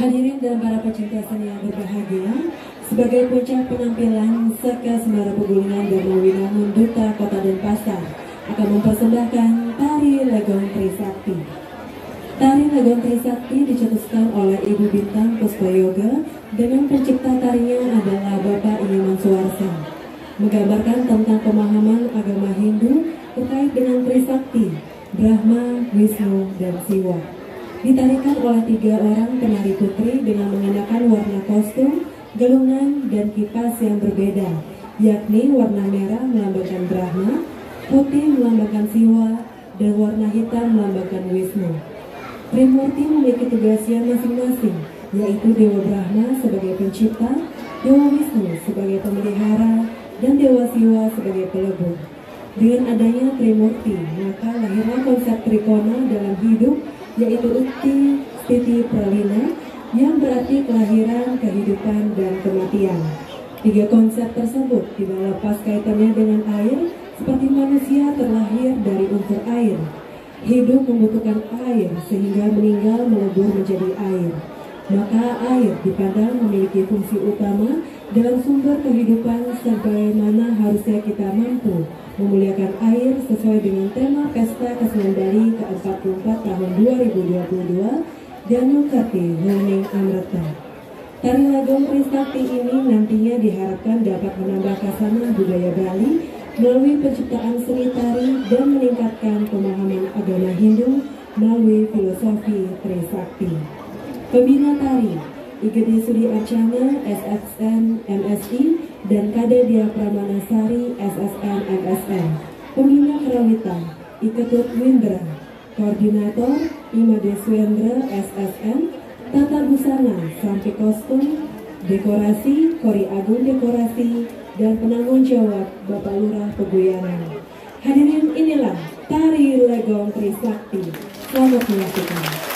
Hadirin dan para pecinta seni yang berbahagia, sebagai puncak penampilan Saka Semara Pegulingan Dharmawinangun Duta Kota Denpasar akan mempersembahkan Tari Legong Trisakti. Tari Legong Trisakti dicetuskan oleh Ibu Bintang Puspayoga dengan pencipta tarinya adalah Bapak Inyoman Suwarsa, menggambarkan tentang pemahaman agama Hindu terkait dengan Trisakti, Brahma, Wisnu, dan Siwa. Ditarikan oleh 3 orang penari putri dengan mengenakan warna kostum, gelungan, dan kipas yang berbeda, yakni warna merah melambangkan Brahma, putih melambangkan Siwa, dan warna hitam melambangkan Wisnu. Trimurti memiliki tugasnya masing-masing, yaitu Dewa Brahma sebagai pencipta, Dewa Wisnu sebagai pemelihara, dan Dewa Siwa sebagai pelebur. Dengan adanya Trimurti, maka lahirlah konsep Trikona dalam hidup, yaitu Ukti Stiti Pralina, yang berarti kelahiran, kehidupan, dan kematian. 3 konsep tersebut tidak lepas kaitannya dengan air, seperti manusia terlahir dari unsur air. Hidup membutuhkan air, sehingga meninggal melebur menjadi air. Maka air dipandang memiliki fungsi utama dalam sumber kehidupan, sebagaimana harusnya kita mampu memuliakan air sesuai dengan tema Pesta Kesenian Bali ke-44 tahun 2022 Danukati Lening Amrita. Tari Legong Trisakti ini nantinya diharapkan dapat menambah khasanah budaya Bali melalui penciptaan seni tari dan meningkatkan pemahaman agama Hindu melalui filosofi Trisakti. Pembina tari Igede Sudi Arcana, SSN MSI, dan Kade Dia Pramanasari, SSN MSN. Pembina Kerawita Iketut Windra, Koordinator Imade Swendra, SSN. Tata busana sampai kostum, dekorasi Kori Agung Dekorasi, dan penanggung jawab Bapak Lurah Peguyanan. Hadirin, inilah Tari Legong Trisakti. Selamat menyaksikan.